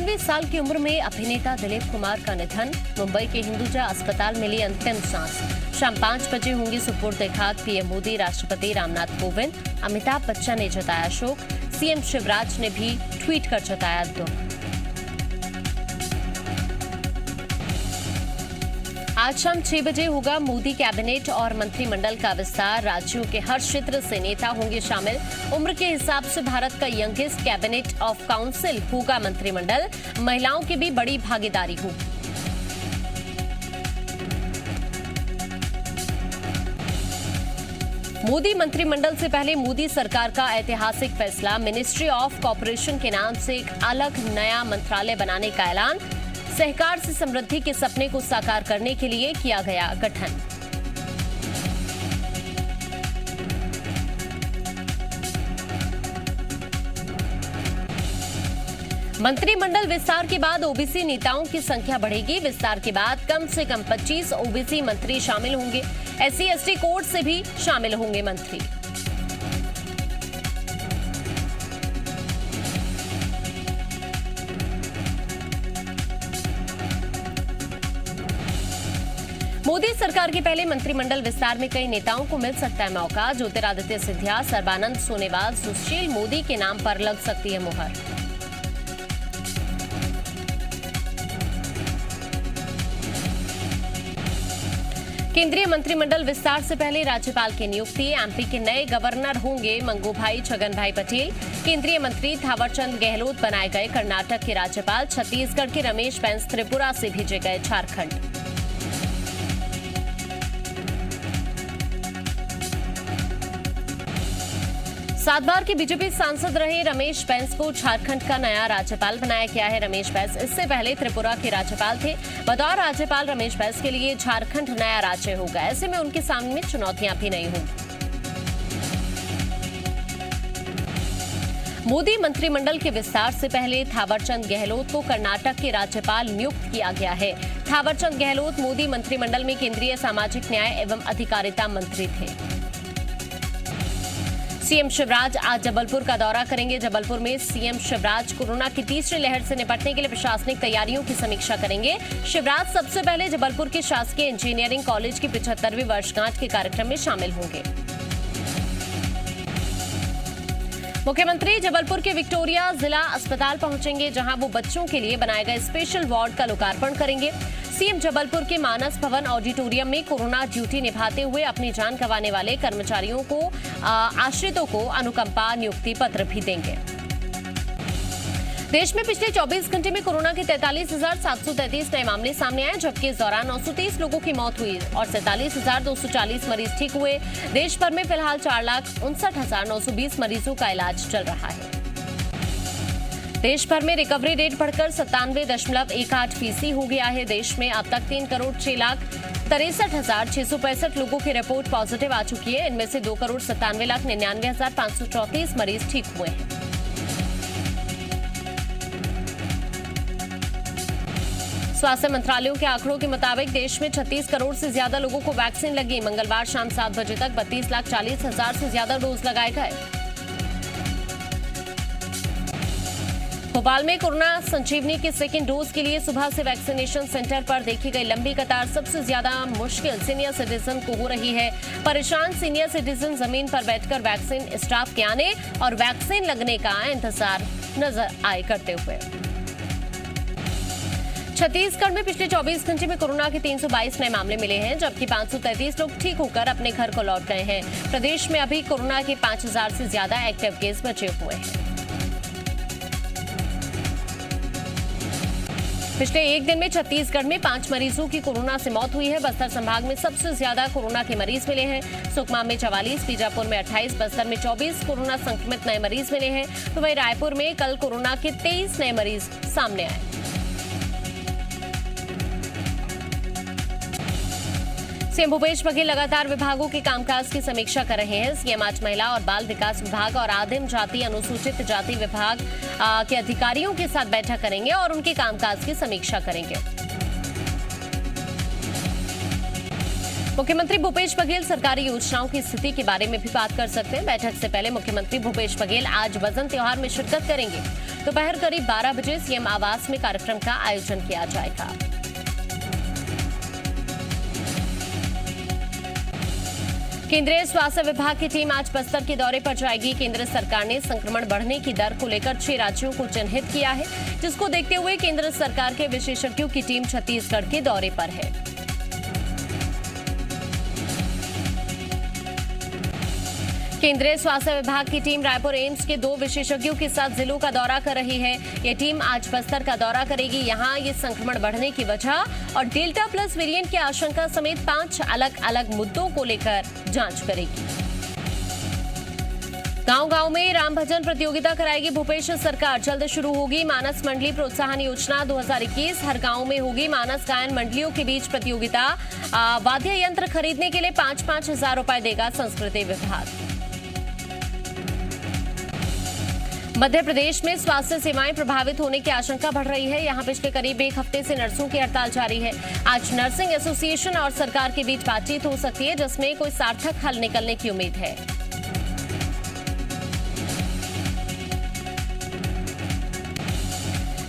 91 साल की उम्र में अभिनेता दिलीप कुमार का निधन। मुंबई के हिंदुजा अस्पताल में ली अंतिम सांस। शाम 5 बजे होंगी सुपुर्द खाक पीएम मोदी, राष्ट्रपति रामनाथ कोविंद। अमिताभ बच्चन ने जताया शोक। सीएम शिवराज ने भी ट्वीट कर जताया दुख। आज शाम 6 बजे होगा मोदी कैबिनेट और मंत्रिमंडल का विस्तार। राज्यों के हर क्षेत्र से नेता होंगे शामिल। उम्र के हिसाब से भारत का यंगेस्ट कैबिनेट ऑफ काउंसिल होगा मंत्रिमंडल। महिलाओं की भी बड़ी भागीदारी होगी। मोदी मंत्रिमंडल से पहले मोदी सरकार का ऐतिहासिक फैसला। मिनिस्ट्री ऑफ कॉर्पोरेशन के नाम से एक अलग नया मंत्रालय बनाने का ऐलान। सहकार से समृद्धि के सपने को साकार करने के लिए किया गया गठन। मंत्रिमंडल विस्तार के बाद ओबीसी नेताओं की संख्या बढ़ेगी। विस्तार के बाद कम से कम 25 ओबीसी मंत्री शामिल होंगे। SC/ST कोड से भी शामिल होंगे मंत्री। मोदी सरकार के पहले मंत्रिमंडल विस्तार में कई नेताओं को मिल सकता है मौका। ज्योतिरादित्य सिंधिया, सर्बानंद सोनोवाल, सुशील मोदी के नाम पर लग सकती है मुहर। केंद्रीय मंत्रिमंडल विस्तार से पहले राज्यपाल की नियुक्ति। एमपी के नए गवर्नर होंगे मंगूभाई छगनभाई पटेल। केंद्रीय मंत्री थावरचंद गहलोत बनाए गए कर्नाटक के राज्यपाल। छत्तीसगढ़ के रमेश बैस त्रिपुरा से भेजे गए झारखंड। सात बार के बीजेपी सांसद रहे रमेश बैस को झारखंड का नया राज्यपाल बनाया गया है। रमेश बैस इससे पहले त्रिपुरा के राज्यपाल थे। बतौर राज्यपाल रमेश बैस के लिए झारखंड नया राज्य होगा। ऐसे में उनके सामने चुनौतियां भी नहीं होंगी। मोदी मंत्रिमंडल के विस्तार से पहले थावरचंद गहलोत को कर्नाटक के राज्यपाल नियुक्त किया गया है। थावरचंद गहलोत मोदी मंत्रिमंडल में केंद्रीय सामाजिक न्याय एवं अधिकारिता मंत्री थे। सीएम शिवराज आज जबलपुर का दौरा करेंगे। जबलपुर में सीएम शिवराज कोरोना की तीसरी लहर से निपटने के लिए प्रशासनिक तैयारियों की समीक्षा करेंगे। शिवराज सबसे पहले जबलपुर के शासकीय इंजीनियरिंग कॉलेज की 75वीं वर्षगांठ के कार्यक्रम में शामिल होंगे। मुख्यमंत्री जबलपुर के विक्टोरिया जिला अस्पताल पहुंचेंगे, जहां वो बच्चों के लिए बनाए गए स्पेशल वार्ड का लोकार्पण करेंगे। सीएम जबलपुर के मानस भवन ऑडिटोरियम में कोरोना ड्यूटी निभाते हुए अपनी जान गंवाने वाले कर्मचारियों को आश्रितों को अनुकंपा नियुक्ति पत्र भी देंगे। देश में पिछले 24 घंटे में कोरोना के 43,733 नए मामले सामने आए, जबकि इस दौरान 930 लोगों की मौत हुई और 47,240 मरीज ठीक हुए। देश भर में फिलहाल 4,59,920 मरीजों का इलाज चल रहा है। देश भर में रिकवरी रेट बढ़कर 97.18% हो गया है। देश में अब तक 3,63,63,665 लोगों की रिपोर्ट पॉजिटिव आ चुकी है। इनमें से 2,97,99,534 मरीज ठीक हुए हैं। स्वास्थ्य मंत्रालयों के आंकड़ों के मुताबिक देश में 36 करोड़ से ज्यादा लोगों को वैक्सीन लगी। मंगलवार शाम 7 बजे तक 32,40,000 से ज्यादा डोज लगाए गए। भोपाल में कोरोना संजीवनी के सेकेंड डोज के लिए सुबह से वैक्सीनेशन सेंटर पर देखी गई लंबी कतार। सबसे ज्यादा मुश्किल सीनियर सिटीजन को हो रही है। परेशान सीनियर सिटीजन जमीन पर बैठकर वैक्सीन स्टाफ के आने और वैक्सीन लगने का इंतजार नजर आए करते हुए। छत्तीसगढ़ में पिछले 24 घंटे में कोरोना के 322 नए मामले मिले हैं, जबकि 533 लोग ठीक होकर अपने घर को लौट गए हैं। प्रदेश में अभी कोरोना के 5,000 से ज्यादा एक्टिव केस बचे हुए हैं। पिछले एक दिन में छत्तीसगढ़ में 5 मरीजों की कोरोना से मौत हुई है। बस्तर संभाग में सबसे ज्यादा कोरोना के मरीज मिले हैं। सुकमा में 44, बीजापुर में 28, बस्तर में 24 कोरोना संक्रमित नए मरीज मिले हैं। तो वहीं रायपुर में कल कोरोना के 23 नए मरीज सामने आए। सीएम भूपेश बघेल लगातार विभागों के कामकाज की समीक्षा कर रहे हैं। सीएम आज महिला और बाल विकास विभाग और आदिम जाति अनुसूचित जाति विभाग के अधिकारियों के साथ बैठक करेंगे और उनके कामकाज की समीक्षा करेंगे। मुख्यमंत्री भूपेश बघेल सरकारी योजनाओं की स्थिति के बारे में भी बात कर सकते हैं। बैठक से पहले मुख्यमंत्री भूपेश बघेल आज वजन त्योहार में शिरकत करेंगे। दोपहर करीब 12 बजे सीएम आवास में कार्यक्रम का आयोजन किया जाएगा। केंद्रीय स्वास्थ्य विभाग की टीम आज बस्तर के दौरे पर जाएगी। केंद्र सरकार ने संक्रमण बढ़ने की दर को लेकर 6 राज्यों को चिन्हित किया है, जिसको देखते हुए केंद्र सरकार के विशेषज्ञों की टीम छत्तीसगढ़ के दौरे पर है। केंद्रीय स्वास्थ्य विभाग की टीम रायपुर एम्स के 2 विशेषज्ञों के साथ जिलों का दौरा कर रही है। ये टीम आज बस्तर का दौरा करेगी। यहां ये संक्रमण बढ़ने की वजह और डेल्टा प्लस वेरिएंट की आशंका समेत 5 अलग अलग मुद्दों को लेकर जांच करेगी। गांव-गांव में राम भजन प्रतियोगिता कराएगी भूपेश सरकार। जल्द शुरू होगी मानस मंडली प्रोत्साहन योजना 2021। हर गांव में होगी मानस गायन मंडलियों के बीच प्रतियोगिता। वाद्य यंत्र खरीदने के लिए 5-5 हजार रुपए देगा संस्कृति विभाग। मध्य प्रदेश में स्वास्थ्य सेवाएं प्रभावित होने की आशंका बढ़ रही है। यहां पिछले करीब 1 हफ्ते से नर्सों की हड़ताल जारी है। आज नर्सिंग एसोसिएशन और सरकार के बीच बातचीत हो सकती है, जिसमें कोई सार्थक हल निकलने की उम्मीद है।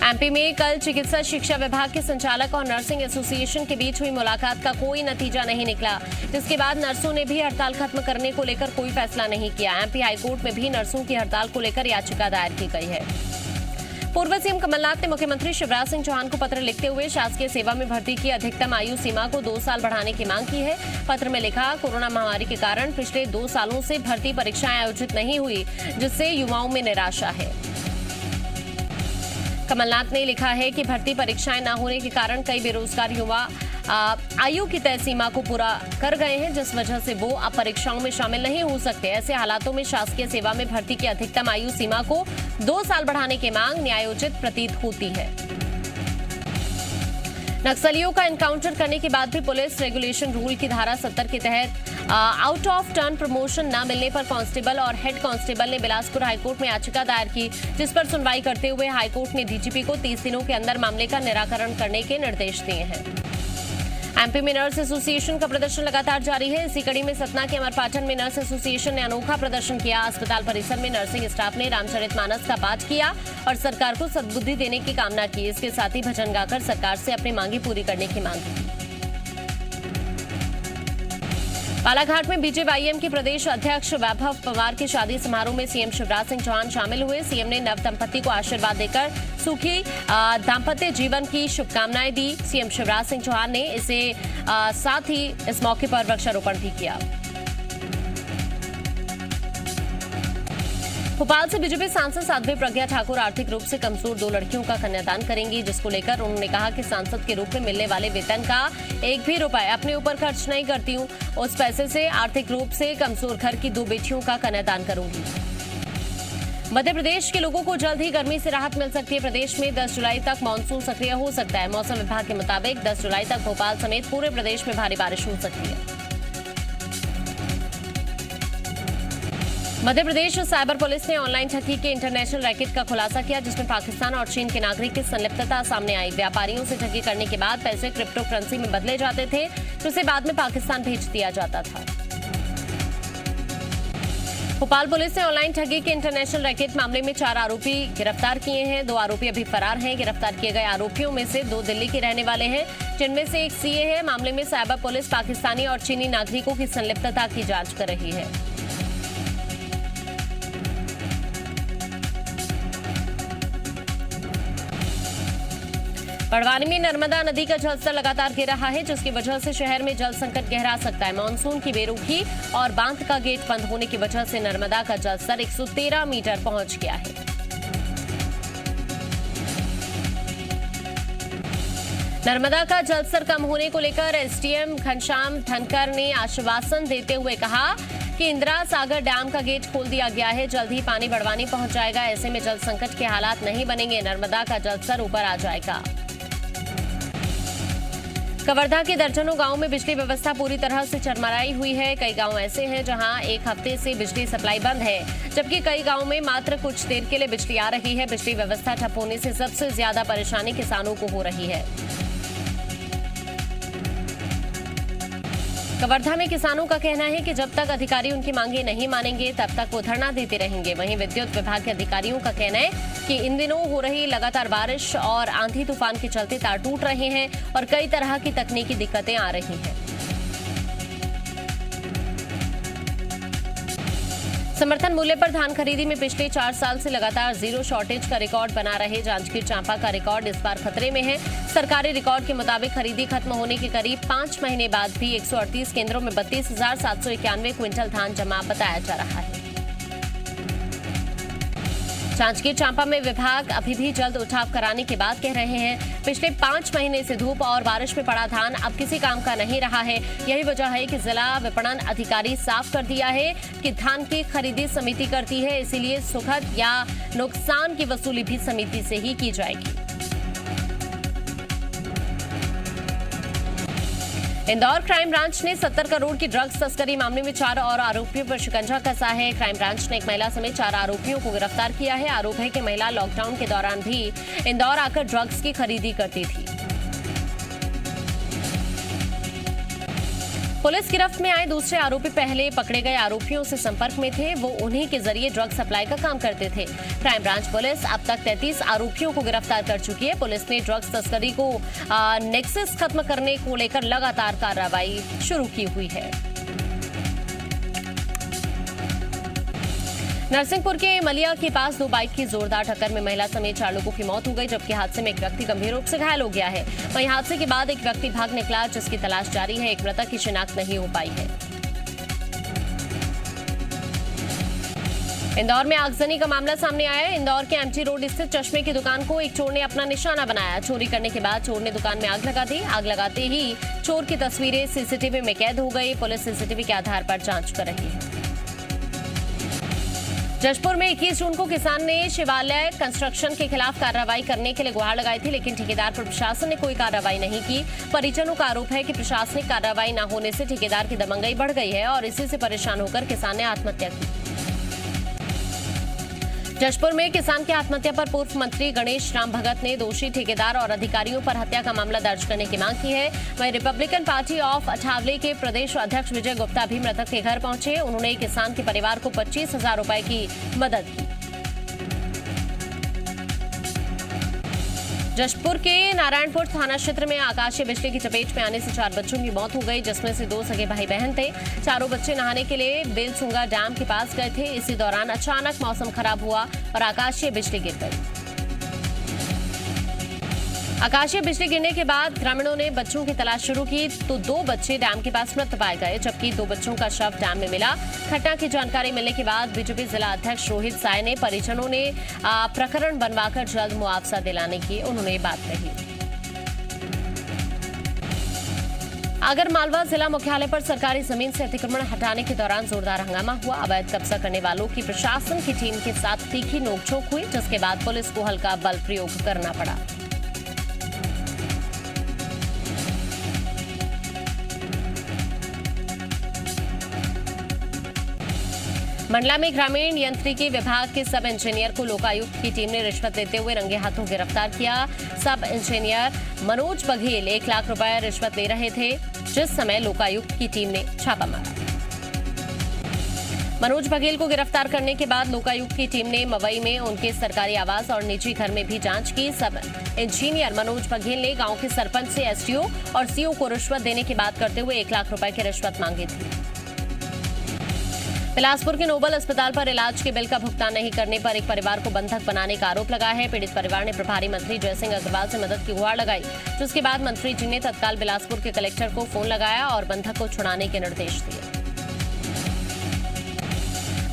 एमपी में कल चिकित्सा शिक्षा विभाग के संचालक और नर्सिंग एसोसिएशन के बीच हुई मुलाकात का कोई नतीजा नहीं निकला, जिसके बाद नर्सों ने भी हड़ताल खत्म करने को लेकर कोई फैसला नहीं किया। एमपी हाईकोर्ट में भी नर्सों की हड़ताल को लेकर याचिका दायर की गई है। पूर्व सीएम कमलनाथ ने मुख्यमंत्री शिवराज सिंह चौहान को पत्र लिखते हुए शासकीय सेवा में भर्ती की अधिकतम आयु सीमा को 2 साल बढ़ाने की मांग की है। पत्र में लिखा, कोरोना महामारी के कारण पिछले 2 सालों से भर्ती परीक्षाएं आयोजित नहीं हुई, जिससे युवाओं में निराशा है। कमलनाथ ने लिखा है कि भर्ती परीक्षाएं न होने के कारण कई बेरोजगार युवा आयु की तय सीमा को पूरा कर गए हैं, जिस वजह से वो अब परीक्षाओं में शामिल नहीं हो सकते। ऐसे हालातों में शासकीय सेवा में भर्ती की अधिकतम आयु सीमा को 2 साल बढ़ाने की मांग न्यायोचित प्रतीत होती है। नक्सलियों का एनकाउंटर करने के बाद भी पुलिस रेगुलेशन रूल की धारा 70 के तहत आउट ऑफ टर्न प्रमोशन न मिलने पर कांस्टेबल और हेड कांस्टेबल ने बिलासपुर हाईकोर्ट में याचिका दायर की, जिस पर सुनवाई करते हुए हाईकोर्ट ने डीजीपी को 30 दिनों के अंदर मामले का निराकरण करने के निर्देश दिए हैं। एमपी में नर्स एसोसिएशन का प्रदर्शन लगातार जारी है। इसी कड़ी में सतना के अमरपाटन में नर्स एसोसिएशन ने अनोखा प्रदर्शन किया। अस्पताल परिसर में नर्सिंग स्टाफ ने रामचरितमानस का पाठ किया और सरकार को सद्बुद्धि देने की कामना की। इसके साथ ही भजन गाकर सरकार से अपनी मांगी पूरी करने की मांग की। बालाघाट में बीजेवाईएम के प्रदेश अध्यक्ष वैभव पवार की शादी समारोह में सीएम शिवराज सिंह चौहान शामिल हुए। सीएम ने नव दंपति को आशीर्वाद देकर सुखी दाम्पत्य जीवन की शुभकामनाएं दी। सीएम शिवराज सिंह चौहान ने साथ ही इस मौके पर वृक्षारोपण भी किया। भोपाल से बीजेपी सांसद साध्वी प्रज्ञा ठाकुर आर्थिक रूप से कमजोर 2 लड़कियों का कन्यादान करेंगी, जिसको लेकर उन्होंने कहा कि सांसद के रूप में मिलने वाले वेतन का 1 भी रुपए अपने ऊपर खर्च नहीं करती हूं। उस पैसे से आर्थिक रूप से कमजोर घर की 2 बेटियों का कन्यादान करूंगी। मध्य प्रदेश के लोगों को जल्द ही गर्मी से राहत मिल सकती है। प्रदेश में 10 जुलाई तक मानसून सक्रिय हो सकता है। मौसम विभाग के मुताबिक 10 जुलाई तक भोपाल समेत पूरे प्रदेश में भारी बारिश हो सकती है। मध्य प्रदेश साइबर पुलिस ने ऑनलाइन ठगी के इंटरनेशनल रैकेट का खुलासा किया, जिसमें पाकिस्तान और चीन के नागरिक की संलिप्तता सामने आई। व्यापारियों से ठगी करने के बाद पैसे क्रिप्टो करेंसी में बदले जाते थे, जिसे बाद में पाकिस्तान भेज दिया जाता था। भोपाल पुलिस ने ऑनलाइन ठगी के इंटरनेशनल रैकेट मामले में 4 आरोपी गिरफ्तार किए हैं। 2 आरोपी अभी फरार हैं। गिरफ्तार किए गए आरोपियों में से 2 दिल्ली के रहने वाले हैं, जिनमें से एक सीए है। मामले में साइबर पुलिस पाकिस्तानी और चीनी नागरिकों की संलिप्तता की जांच कर रही है। बड़वानी में नर्मदा नदी का जलस्तर लगातार गिर रहा है, जिसकी वजह से शहर में जल संकट गहरा सकता है। मानसून की बेरुखी और बांध का गेट बंद होने की वजह से नर्मदा का जलस्तर 113 मीटर पहुंच गया है। नर्मदा का जलस्तर कम होने को लेकर एसडीएम घनश्याम धनकर ने आश्वासन देते हुए कहा कि इंदिरा सागर डैम का गेट खोल दिया गया है। जल्द ही पानी बड़वानी पहुंच जाएगा। ऐसे में जल संकट के हालात नहीं बनेंगे। नर्मदा का जलस्तर ऊपर आ जाएगा। कवर्धा के दर्जनों गांवों में बिजली व्यवस्था पूरी तरह से चरमराई हुई है। कई गांव ऐसे हैं जहां 1 हफ्ते से बिजली सप्लाई बंद है, जबकि कई गांवों में मात्र कुछ देर के लिए बिजली आ रही है। बिजली व्यवस्था ठप होने से सबसे ज्यादा परेशानी किसानों को हो रही है। कवर्धा में किसानों का कहना है कि जब तक अधिकारी उनकी मांगे नहीं मानेंगे तब तक वो धरना देते रहेंगे। वहीं विद्युत विभाग के अधिकारियों का कहना है कि इन दिनों हो रही लगातार बारिश और आंधी तूफान के चलते तार टूट रहे हैं और कई तरह की तकनीकी दिक्कतें आ रही हैं। समर्थन मूल्य पर धान खरीदी में पिछले 4 साल से लगातार जीरो शॉर्टेज का रिकॉर्ड बना रहे जांजगीर चांपा का रिकॉर्ड इस बार खतरे में है। सरकारी रिकॉर्ड के मुताबिक खरीदी खत्म होने के करीब 5 महीने बाद भी 138 केंद्रों में 32,791 क्विंटल धान जमा बताया जा रहा है। जांजगीर चांपा में विभाग अभी भी जल्द उठाव कराने की बात कह रहे हैं। पिछले 5 महीने से धूप और बारिश में पड़ा धान अब किसी काम का नहीं रहा है। यही वजह है कि जिला विपणन अधिकारी साफ कर दिया है कि धान की खरीदी समिति करती है, इसीलिए सुखद या नुकसान की वसूली भी समिति से ही की जाएगी। इंदौर क्राइम ब्रांच ने 70 करोड़ की ड्रग्स तस्करी मामले में 4 और आरोपियों पर शिकंजा कसा है। क्राइम ब्रांच ने एक महिला समेत 4 आरोपियों को गिरफ्तार किया है। आरोप है कि महिला लॉकडाउन के दौरान भी इंदौर आकर ड्रग्स की खरीदी करती थी। पुलिस गिरफ्त में आए दूसरे आरोपी पहले पकड़े गए आरोपियों से संपर्क में थे। वो उन्हीं के जरिए ड्रग सप्लाई का काम करते थे। क्राइम ब्रांच पुलिस अब तक 33 आरोपियों को गिरफ्तार कर चुकी है। पुलिस ने ड्रग्स तस्करी को नेक्सस खत्म करने को लेकर लगातार कार्रवाई शुरू की हुई है। नरसिंहपुर के मलिया के पास 2 बाइक की जोरदार टक्कर में महिला समेत 4 लोगों की मौत हो गई, जबकि हादसे में एक व्यक्ति गंभीर रूप से घायल हो गया है। वहीं हादसे के बाद एक व्यक्ति भाग निकला, जिसकी तलाश जारी है। एक मृतक की शिनाख्त नहीं हो पाई है। इंदौर में आगजनी का मामला सामने आया है। इंदौर के एमटी रोड स्थित चश्मे की दुकान को एक चोर ने अपना निशाना बनाया। चोरी करने के बाद चोर ने दुकान में आग लगा दी। आग लगाते ही चोर की तस्वीरें सीसीटीवी में कैद हो गई। पुलिस सीसीटीवी के आधार पर जांच कर रही है। जशपुर में 21 जून को किसान ने शिवालय कंस्ट्रक्शन के खिलाफ कार्रवाई करने के लिए गुहार लगाई थी, लेकिन ठेकेदार पर प्रशासन ने कोई कार्रवाई नहीं की। परिजनों का आरोप है कि प्रशासनिक कार्रवाई न होने से ठेकेदार की दबंगई बढ़ गई है और इसी से परेशान होकर किसान ने आत्महत्या की। जशपुर में किसान की आत्महत्या पर पूर्व मंत्री गणेश राम भगत ने दोषी ठेकेदार और अधिकारियों पर हत्या का मामला दर्ज करने की मांग की है। वहीं रिपब्लिकन पार्टी ऑफ अठावले के प्रदेश अध्यक्ष विजय गुप्ता भी मृतक के घर पहुंचे। उन्होंने किसान के परिवार को 25,000 रुपए की मदद की। जशपुर के नारायणपुर थाना क्षेत्र में आकाशीय बिजली की चपेट में आने से 4 बच्चों की मौत हो गई, जिसमें से 2 सगे भाई बहन थे। चारों बच्चे नहाने के लिए बेलसुंगा डैम के पास गए थे। इसी दौरान अचानक मौसम खराब हुआ और आकाशीय बिजली गिर गई। आकाशीय बिजली गिरने के बाद ग्रामीणों ने बच्चों की तलाश शुरू की तो 2 बच्चे डैम के पास मृत पाए गए, जबकि 2 बच्चों का शव डैम में मिला। घटना की जानकारी मिलने के बाद बीजेपी जिला अध्यक्ष रोहित साय ने परिजनों ने प्रकरण बनवाकर जल्द मुआवजा दिलाने की उन्होंने बात कही। आगरमालवा जिला मुख्यालय पर सरकारी जमीन से अतिक्रमण हटाने के दौरान जोरदार हंगामा हुआ। अवैध कब्जा करने वालों की प्रशासन की टीम के साथ तीखी नोकझोंक हुई, जिसके बाद पुलिस को हल्का बल प्रयोग करना पड़ा। मंडला में ग्रामीण यांत्रिकी विभाग के सब इंजीनियर को लोकायुक्त की टीम ने रिश्वत लेते हुए रंगे हाथों गिरफ्तार किया। सब इंजीनियर मनोज बघेल 1 लाख रुपए रिश्वत ले रहे थे, जिस समय लोकायुक्त की टीम ने छापा मारा। मनोज बघेल को गिरफ्तार करने के बाद लोकायुक्त की टीम ने मवई में उनके सरकारी आवास और निजी घर में भी जांच की। सब इंजीनियर मनोज बघेल ने गांव के सरपंच से एसडीओ और सीओ को रिश्वत देने की बात करते हुए 1 लाख रुपए की रिश्वत मांगी थी। बिलासपुर के नोबल अस्पताल पर इलाज के बिल का भुगतान नहीं करने पर एक परिवार को बंधक बनाने का आरोप लगाया है। पीड़ित परिवार ने प्रभारी मंत्री जयसिंह अग्रवाल से मदद की गुहार लगाई, जिसके बाद मंत्री जी ने तत्काल बिलासपुर के कलेक्टर को फोन लगाया और बंधक को छुड़ाने के निर्देश दिए।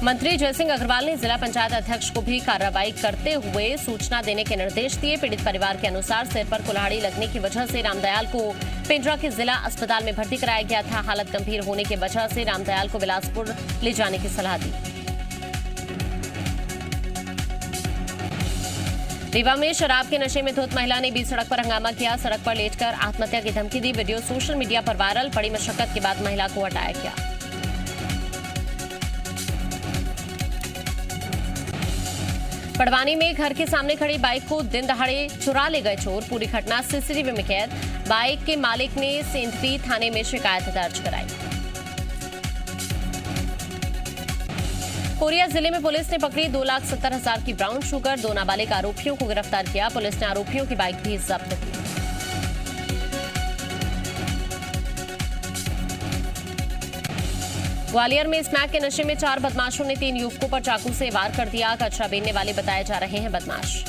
मंत्री जयसिंह अग्रवाल ने जिला पंचायत अध्यक्ष को भी कार्रवाई करते हुए सूचना देने के निर्देश दिए। पीड़ित परिवार के अनुसार सिर पर कुल्हाड़ी लगने की वजह से रामदयाल को पिंडरा के जिला अस्पताल में भर्ती कराया गया था। हालत गंभीर होने की वजह से रामदयाल को बिलासपुर ले जाने की सलाह दी। रीवा में शराब के नशे में धुत महिला ने बीच सड़क पर हंगामा किया। सड़क पर लेटकर आत्महत्या की धमकी दी। वीडियो सोशल मीडिया पर वायरल। बड़ी मशक्कत के बाद महिला को हटाया गया। पड़वानी में घर के सामने खड़ी बाइक को दिन दहाड़े चुरा ले गए चोर। पूरी घटना सीसीटीवी में कैद। बाइक के मालिक ने सेंधवी थाने में शिकायत दर्ज कराई। कोरिया जिले में पुलिस ने पकड़ी 2,70,000 की ब्राउन शुगर। 2 नाबालिग आरोपियों को गिरफ्तार किया। पुलिस ने आरोपियों की बाइक भी जब्त की। ग्वालियर में स्मैक के नशे में 4 बदमाशों ने 3 युवकों पर चाकू से वार कर दिया। कचरा बीनने वाले बताए जा रहे हैं बदमाश।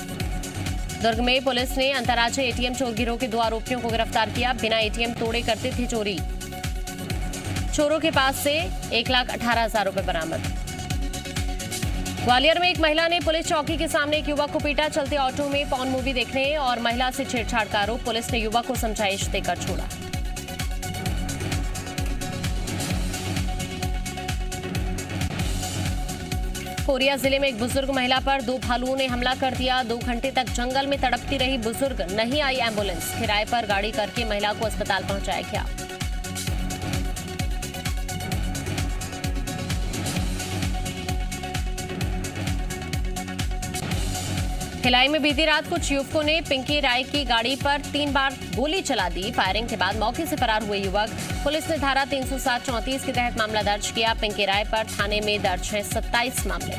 दुर्ग में पुलिस ने अंतर्राज्यीय एटीएम चोर गिरोह के 2 आरोपियों को गिरफ्तार किया। बिना एटीएम तोड़े करते थे चोरी। चोरों के पास से 1,18,000 रुपए बरामद। ग्वालियर में एक महिला ने पुलिस चौकी के सामने एक युवक को पीटा। चलते ऑटो में पॉर्न मूवी देखने और महिला से छेड़छाड़ का आरोप। पुलिस ने युवक को समझाइश देकर छोड़ा। कोरिया जिले में एक बुजुर्ग महिला पर 2 भालुओं ने हमला कर दिया। 2 घंटे तक जंगल में तड़पती रही बुजुर्ग। नहीं आई एम्बुलेंस। किराए पर गाड़ी करके महिला को अस्पताल पहुंचाया गया। भिलाई में बीती रात कुछ युवकों ने पिंकी राय की गाड़ी पर 3 बार गोली चला दी। फायरिंग के बाद मौके से फरार हुए युवक। पुलिस ने धारा 307-34 के तहत मामला दर्ज किया। पिंकी राय पर थाने में दर्ज है 27 मामले।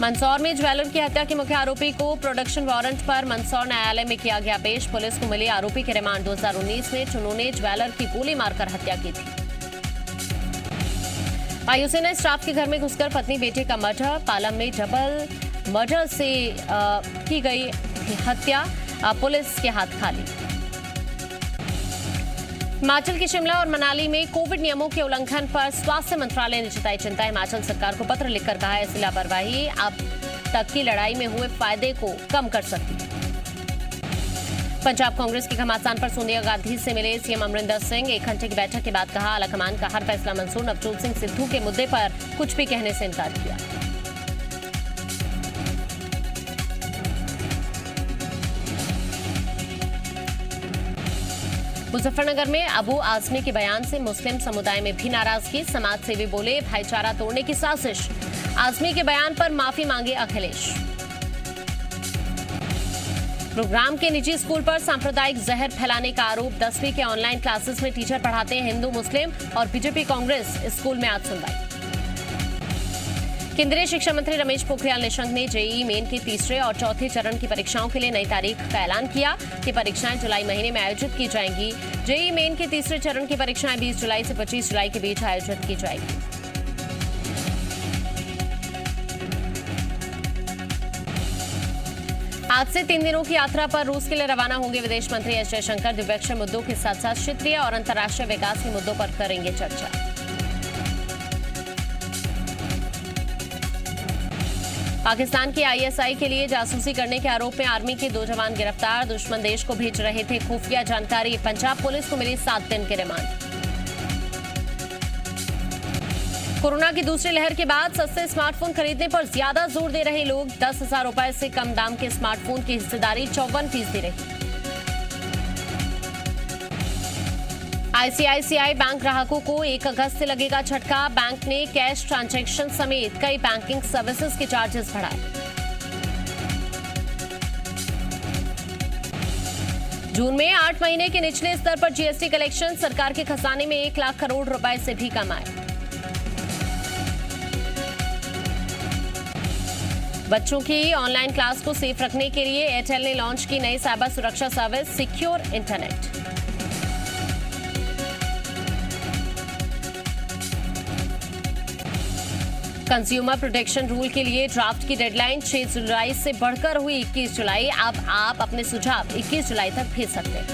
मंदसौर में ज्वेलर की हत्या के मुख्य आरोपी को प्रोडक्शन वारंट पर मंदसौर न्यायालय में किया गया पेश। पुलिस को मिले आरोपी के रिमांड। 2019 में चुनू ने ज्वेलर की गोली मारकर हत्या की थी। वायुसेना स्टाफ के घर में घुसकर पत्नी बेटे का मर्डर। पालम में डबल मर्डर से की गई हत्या। पुलिस के हाथ खाली। हिमाचल के शिमला और मनाली में कोविड नियमों के उल्लंघन पर स्वास्थ्य मंत्रालय ने जताई चिंता। हिमाचल सरकार को पत्र लिखकर कहा है ऐसी लापरवाही अब तक की लड़ाई में हुए फायदे को कम कर सकती है। पंजाब कांग्रेस के घमासान पर सोनिया गांधी से मिले सीएम अमरिंदर सिंह। 1 घंटे की बैठक के बाद कहा आलाकमान का हर फैसला मंजूर। नवजोत सिंह सिद्धू के मुद्दे पर कुछ भी कहने से इनकार किया। मुजफ्फरनगर में अबू आजमी के बयान से मुस्लिम समुदाय में भी नाराजगी। समाज सेवी बोले भाईचारा तोड़ने की साजिश। आजमी के बयान पर माफी मांगे अखिलेश। गुरुग्राम के निजी स्कूल पर सांप्रदायिक जहर फैलाने का आरोप। 10वीं के ऑनलाइन क्लासेस में टीचर पढ़ाते हैं हिंदू मुस्लिम और बीजेपी कांग्रेस। स्कूल में आज सुनवाई। केंद्रीय शिक्षा मंत्री रमेश पोखरियाल निशंक ने जेईई मेन के 3रे और 4थे चरण की परीक्षाओं के लिए नई तारीख का ऐलान किया। ये परीक्षाएं जुलाई महीने में आयोजित की जाएंगी। जेईई मेन के 3रे चरण की परीक्षाएं 20 जुलाई से 25 जुलाई के बीच आयोजित की जाएगी। आज से 3 दिनों की यात्रा पर रूस के लिए रवाना होंगे विदेश मंत्री एस जयशंकर। द्विपक्षीय मुद्दों के साथ साथ क्षेत्रीय और अंतर्राष्ट्रीय विकास के मुद्दों पर करेंगे चर्चा। पाकिस्तान की आईएसआई के लिए जासूसी करने के आरोप में आर्मी के 2 जवान गिरफ्तार। दुश्मन देश को भेज रहे थे खुफिया जानकारी। पंजाब पुलिस को मिली 7 दिन के रिमांड। कोरोना की दूसरी लहर के बाद सस्ते स्मार्टफोन खरीदने पर ज्यादा जोर दे रहे लोग। 10,000 रुपए से कम दाम के स्मार्टफोन की हिस्सेदारी 54% रही। आईसीआईसीआई बैंक ग्राहकों को 1 अगस्त से लगेगा झटका। बैंक ने कैश ट्रांजैक्शन समेत कई बैंकिंग सर्विसेज के चार्जेस बढ़ाए। जून में 8 महीने के निचले स्तर पर जीएसटी कलेक्शन। सरकार के खजाने में 1 लाख करोड़ रुपए से भी कम आए। बच्चों की ऑनलाइन क्लास को सेफ रखने के लिए एयरटेल ने लॉन्च की नई साइबर सुरक्षा service secure internet. Consumer protection rule के लिए ड्राफ्ट की डेडलाइन 6 जुलाई से बढ़कर हुई 21 जुलाई। अब आप अपने सुझाव 21 जुलाई तक भेज सकते हैं।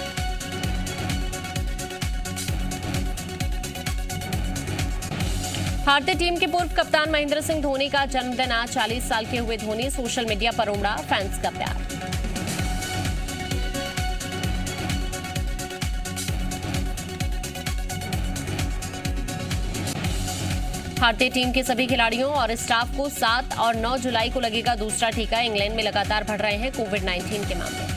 भारतीय टीम के पूर्व कप्तान महेंद्र सिंह धोनी का जन्मदिन आज। 40 साल के हुए धोनी। सोशल मीडिया पर उमड़ा फैंस का प्यार। भारतीय टीम के सभी खिलाड़ियों और स्टाफ को 7 और 9 जुलाई को लगेगा दूसरा टीका। इंग्लैंड में लगातार बढ़ रहे हैं कोविड-19 के मामले।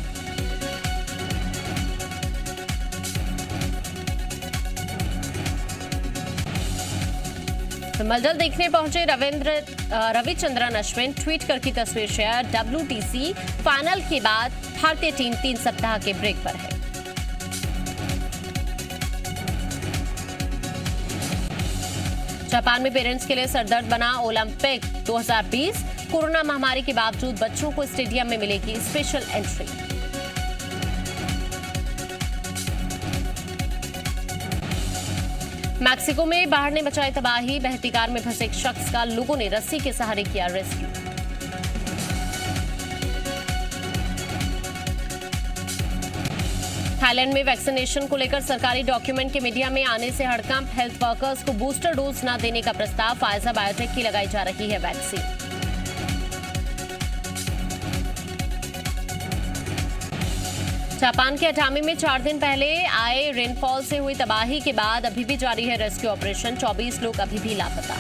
मलदल देखने पहुंचे रविचंद्रन अश्विन। ट्वीट कर की तस्वीर शेयर। WTC फाइनल के बाद भारतीय टीम 3 सप्ताह के ब्रेक पर है। जापान में पेरेंट्स के लिए सरदर्द बना ओलंपिक 2020। कोरोना महामारी के बावजूद बच्चों को स्टेडियम में मिलेगी स्पेशल एंट्री। मैक्सिको में बाढ़ ने मचाई तबाही। बहती कार में फंसे एक शख्स का लोगों ने रस्सी के सहारे किया रेस्क्यू। थाईलैंड में वैक्सीनेशन को लेकर सरकारी डॉक्यूमेंट के मीडिया में आने से हड़कंप। हेल्थ वर्कर्स को बूस्टर डोज न देने का प्रस्ताव। फाइजर बायोटेक की लगाई जा रही है वैक्सीन। जापान के अटामी में 4 दिन पहले आए रेनफॉल से हुई तबाही के बाद अभी भी जारी है रेस्क्यू ऑपरेशन। 24 लोग अभी भी लापता।